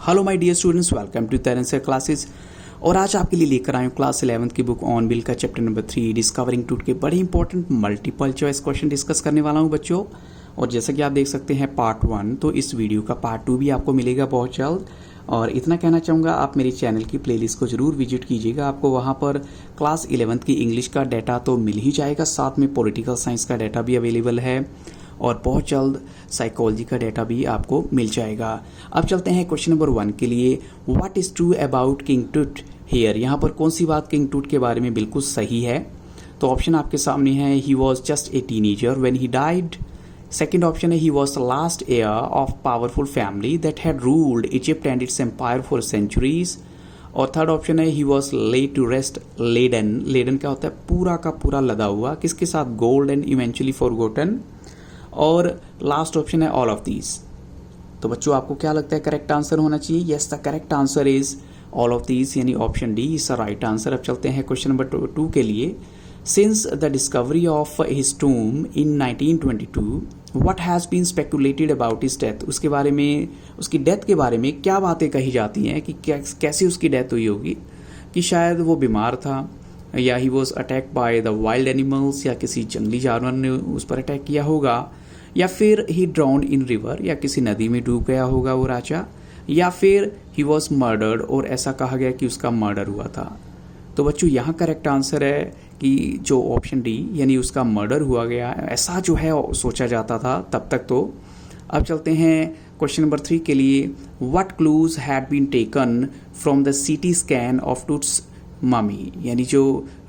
Hello my dear students, welcome to Terence classes. और आज आपके लिए लेकर आए हूँ क्लास 11th की बुक ऑन बिल का चैप्टर नंबर 3 डिस्कवरिंग टूट के बड़े important multiple choice question discuss करने वाला हूँ बच्चों। और जैसा कि आप देख सकते हैं पार्ट 1, तो इस वीडियो का पार्ट 2 भी आपको मिलेगा बहुत जल्द। और इतना कहना चाहूँगा, आप मेरे चैनल की प्लेलिस्ट को जरूर विजिट कीजिएगा। आपको वहाँ पर क्लास 11th की इंग्लिश का डाटा तो मिल ही जाएगा, साथ में पॉलिटिकल साइंस का डाटा भी अवेलेबल है और बहुत जल्द साइकोलॉजी का डाटा भी आपको मिल जाएगा। अब चलते हैं क्वेश्चन नंबर 1 के लिए। What is true about King टूट हेयर? यहाँ पर कौन सी बात किंग टूट के बारे में बिल्कुल सही है? तो ऑप्शन आपके सामने है, he was just a teenager when he died. Second option है, he was the last heir of powerful family that had ruled Egypt and its empire for centuries. और थर्ड ऑप्शन है, he was laid to rest laden. Laden क्या होता है? पूरा का पूरा लदा हुआ, किसके साथ? Gold and eventually forgotten. और लास्ट ऑप्शन है ऑल ऑफ दीज। तो बच्चों आपको क्या लगता है करेक्ट आंसर होना चाहिए? Yes, the correct answer is all of these, यानी option D is the right answer. अब चलते हैं क्वेश्चन नंबर 2 के लिए। Since the discovery of his tomb in 1922 what has been speculated about his death? उसके बारे में, उसकी डेथ के बारे में क्या बातें कही जाती हैं कि कैसे उसकी डेथ हुई होगी? कि शायद वो बीमार था, या he was attack by the wild animals, या किसी जंगली जानवर ने उस पर अटैक किया होगा, या फिर ही ड्राउंड इन रिवर, या किसी नदी में डूब गया होगा वो राजा, या फिर ही वॉज मर्डर्ड, और ऐसा कहा गया कि उसका मर्डर हुआ था। तो बच्चों यहाँ करेक्ट आंसर है कि जो ऑप्शन डी, यानी उसका मर्डर हुआ गया, ऐसा जो है सोचा जाता था तब तक। तो अब चलते हैं क्वेश्चन नंबर 3 के लिए। What clues had been taken from the CT scan of Tut's mummy? यानी जो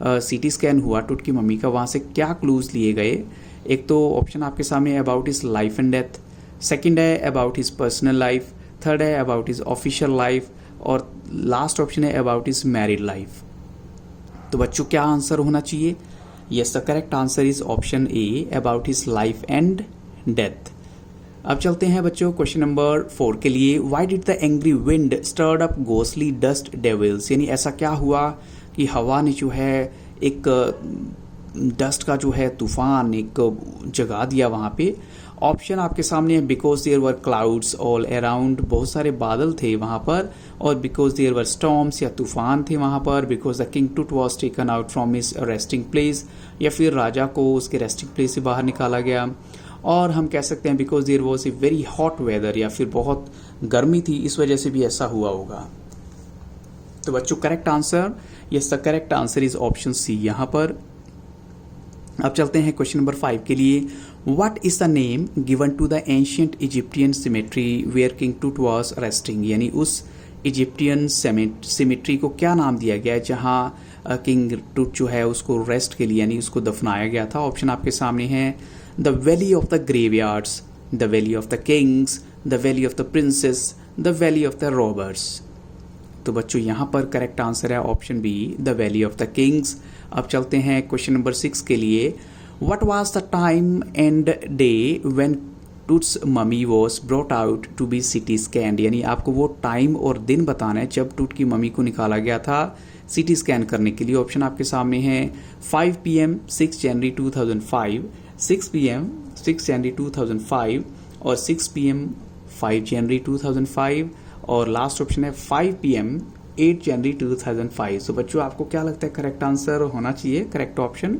सीटी स्कैन हुआ टूट की मम्मी का, वहाँ से क्या क्लूज लिए गए? एक तो ऑप्शन आपके सामने है about his life and death, second है about his personal life, third है अबाउट हिज ऑफिशियल लाइफ, और लास्ट ऑप्शन है अबाउट हिज मैरिड लाइफ। तो बच्चों क्या आंसर होना चाहिए? Yes, the correct answer is option A, about his life and death. अब चलते हैं बच्चों क्वेश्चन नंबर 4 के लिए। Why did the angry wind stirred up ghostly dust devils? यानी ऐसा क्या हुआ कि हवा ने जो है एक डस्ट का जो है तूफान एक जगा दिया वहाँ पे। ऑप्शन आपके सामने है, because there were clouds all around, बहुत सारे बादल थे वहाँ पर, और बिकॉज देयर वर स्टॉर्म्स, या तूफान थे वहाँ पर, because the king Tut was taken out from his resting place, या फिर राजा को उसके रेस्टिंग प्लेस से बाहर निकाला गया। और हम कह सकते हैं because there was a very hot weather, या फिर बहुत गर्मी थी, इस वजह से भी ऐसा हुआ होगा। तो बच्चों correct answer, yes, the correct answer is option C यहाँ पर। अब चलते हैं क्वेश्चन नंबर 5 के लिए। What is the name given to the ancient Egyptian cemetery where King Tut was resting? यानी उस इजिप्टियन सिमेट्री को क्या नाम दिया गया है जहाँ किंग टूट जो है उसको रेस्ट के लिए, यानी उसको दफनाया गया था? ऑप्शन आपके सामने है, the valley of the graveyards, the valley of the kings, the valley of the princes, the valley of the robbers. तो बच्चों यहाँ पर करेक्ट आंसर है option B, the valley of the kings. अब चलते हैं क्वेश्चन नंबर 6 के लिए। What was the time and day when Tut's mummy was brought out to be CT scan? यानी आपको वो टाइम और दिन बताना है जब टूट की मम्मी को निकाला गया था सिटी स्कैन करने के लिए। ऑप्शन आपके सामने है 5 PM 6 जनवरी 2005, 6 PM 6 जनवरी 2005, और 6 PM 5 जनवरी 2005, और लास्ट ऑप्शन है 5 PM 8 जनवरी 2005। तो बच्चों आपको क्या लगता है करेक्ट आंसर होना चाहिए correct option?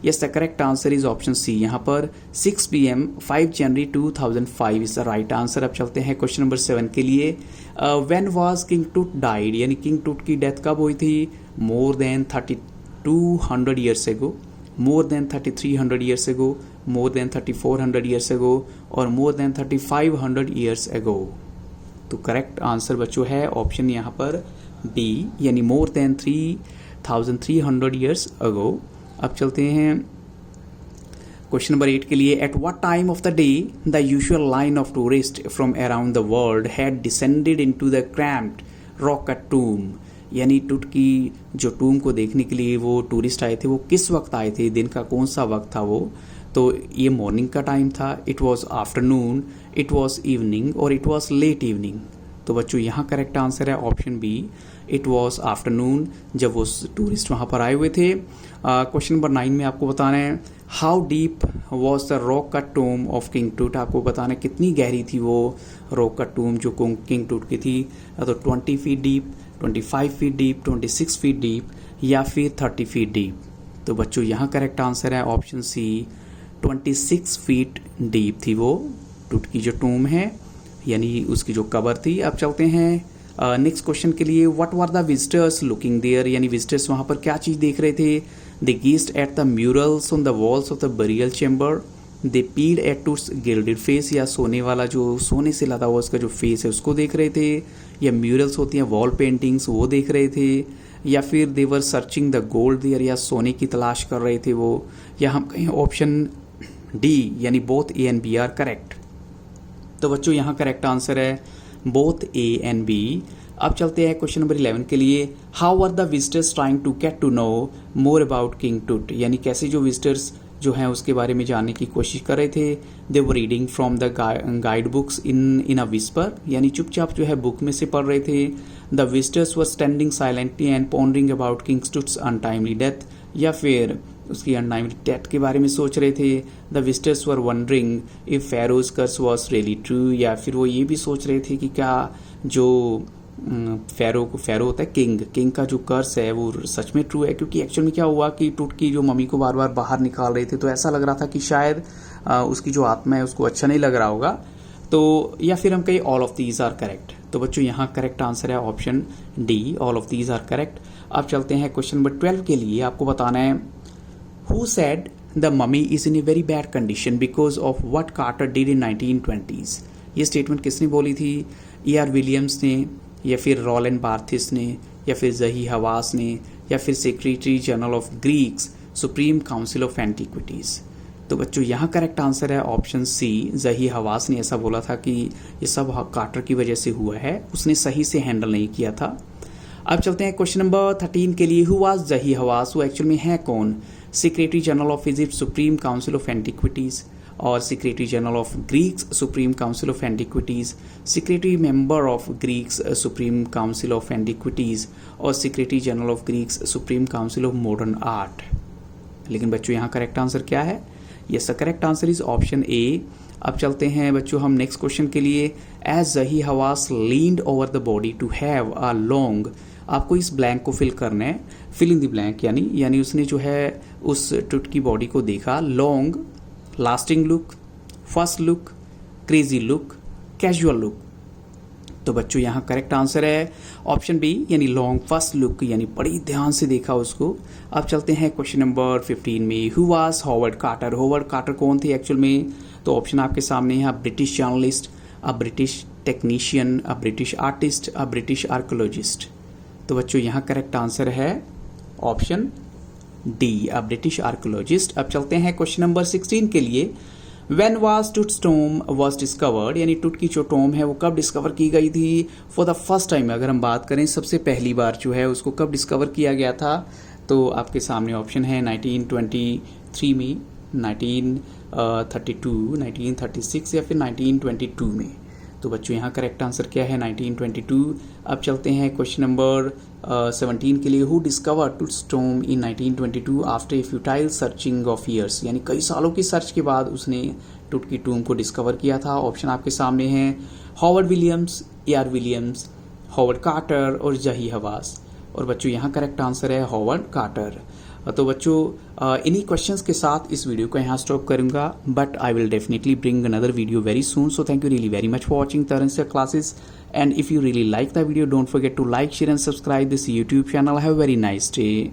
Yes, the correct answer is option C यहाँ पर, 6 PM 5 January 2005 is the right answer. अब चलते हैं क्वेश्चन नंबर 7 के लिए। When was King Tut died? यानी किंग टूट की डेथ कब हुई थी? More than 3200 years ago, more than 3300 years ago, more than 3400 years ago, और मोर देन 3500 ईयर्स एगो। तो करेक्ट आंसर बच्चों है ऑप्शन यहाँ पर डी, यानी मोर देन 3300 ईयर्स अगो। अब चलते हैं क्वेश्चन नंबर 8 के लिए। At what time of the day the usual line of tourist from around the world had descended into the cramped rock cut tomb? यानी Tut की जो टूम को देखने के लिए वो टूरिस्ट आए थे, वो किस वक्त आए थे? दिन का कौन सा वक्त था वो? तो ये मॉर्निंग का टाइम था, it was afternoon, it was evening, और इट वॉज लेट इवनिंग। तो बच्चों यहाँ करेक्ट आंसर है option B, it was afternoon, जब वो टूरिस्ट वहाँ पर आए हुए थे। क्वेश्चन नंबर 9 में आपको बताना है, how deep was the rock cut टूम of king टूट, आपको बताना कितनी गहरी थी वो रॉक कट टूम जो किंग टूट की थी। तो 20 feet deep, 25 feet deep, 26 feet deep या फिर 30 फीट डीप। तो बच्चों यहाँ करेक्ट आंसर है ऑप्शन सी, 26 फीट डीप थी वो टूट की जो टूम है, यानी उसकी जो कबर थी। अब चलते हैं नेक्स्ट क्वेश्चन के लिए। What were the visitors looking there, यानी विजिटर्स वहाँ पर क्या चीज़ देख रहे थे। They gazed at the murals on the walls of the burial chamber, they peered at Toots gilded face, या सोने वाला जो सोने से लदा हुआ उसका जो फेस है उसको देख रहे थे, या म्यूरल्स होती हैं वॉल पेंटिंग्स वो देख रहे थे, या फिर they were searching the gold there, या सोने की तलाश कर रहे थे वो, या हम कहें ऑप्शन डी यानी both A and B are correct. तो बच्चों यहाँ करेक्ट आंसर है बोथ ए एंड बी। अब चलते हैं क्वेश्चन नंबर 11 के लिए। How are the visitors trying to get to know more about King Tut, यानी कैसे जो विजिटर्स जो हैं उसके बारे में जानने की कोशिश कर रहे थे। They were reading from the guide books in a whisper, यानी चुपचाप जो है बुक में से पढ़ रहे थे। The visitors were standing silently and pondering about king Toots untimely death, या फिर उसकी अनटाइमली डेथ के बारे में सोच रहे थे। The visitors were wondering if pharaoh's curse was really true, या फिर वो ये भी सोच रहे थे कि क्या जो फेरो होता है किंग का जो कर्स है वो सच में ट्रू है, क्योंकि एक्चुअल में क्या हुआ कि टूट की जो मम्मी को बार बार बाहर निकाल रहे थे तो ऐसा लग रहा था कि शायद उसकी जो आत्मा है उसको अच्छा नहीं लग रहा होगा। तो या फिर हम कहें all of these are correct. तो बच्चों यहाँ करेक्ट आंसर है option D, all of these are correct. अब चलते हैं क्वेश्चन नंबर 12 के लिए। आपको बताना है who said the mummy is in a very bad condition because of what Carter did in 1920s, ये स्टेटमेंट किसने बोली थी। E.R. विलियम्स ने, या फिर रॉलन बार्थिस ने, या फिर जही हवास ने, या फिर secretary general of Greeks supreme council of antiquities. तो बच्चों यहाँ करेक्ट आंसर है ऑप्शन सी, जही हवास ने ऐसा बोला था कि ये सब कार्टर की वजह से हुआ है, उसने सही से हैंडल नहीं किया था। अब चलते हैं क्वेश्चन नंबर 13 के लिए। हु वाज जही हवास, वो एक्चुअल में है कौन। Secretary general of Egypt supreme council of antiquities, और secretary general of Greeks supreme council of antiquities, secretary member of Greeks supreme council of antiquities, और secretary general of Greeks supreme council of modern art. लेकिन बच्चों यहाँ correct answer क्या है। Yes, the correct answer is option A. अब चलते हैं बच्चों हम नेक्स्ट क्वेश्चन के लिए। As Zahi Hawass leaned over the body to have a long, आपको इस ब्लैंक को फिल करना है, फिल इन द ब्लैंक, यानी उसने जो है उस टूट की बॉडी को देखा। Long, lasting look, first look, crazy look, casual look. तो बच्चों यहाँ करेक्ट आंसर है ऑप्शन बी, यानी लॉन्ग फर्स्ट लुक, यानी बड़ी ध्यान से देखा उसको। अब चलते हैं क्वेश्चन नंबर 15 में। Who was Howard Carter, Howard Carter कौन थे एक्चुअल में। तो ऑप्शन आपके सामने है, British journalist, a British technician, a British artist, a British archaeologist. तो बच्चों यहाँ करेक्ट आंसर है option D, a British archaeologist. अब चलते हैं क्वेश्चन नंबर 16 के लिए। When was Tut's tomb was discovered, यानी टूट की जो टोम है वो कब डिस्कवर की गई थी। फॉर द फर्स्ट टाइम अगर हम बात करें सबसे पहली बार जो है उसको कब डिस्कवर किया गया था, तो आपके सामने ऑप्शन है 1923 में, 1932, 1936 या फिर 1922 में। तो बच्चों यहाँ करेक्ट आंसर क्या है 1922। अब चलते हैं क्वेश्चन नंबर 17 के लिए। Who discovered Tut's tomb in 1922 after a futile searching of years, यानी कई सालों की सर्च के बाद उसने टूट की टूम को डिस्कवर किया था। ऑप्शन आपके सामने हैं, Howard Williams, E.R. Williams, Howard Carter और जही हवास। और बच्चों यहाँ करेक्ट आंसर है हॉवर्ड कार्टर। तो बच्चों इन्हीं क्वेश्चंस के साथ इस वीडियो को यहाँ स्टॉप करूँगा, but I will definitely bring another video very soon. So thank you really very much for watching Tarun classes, and if you really like the video, don't forget to like, share and subscribe this YouTube channel. Have a very nice day.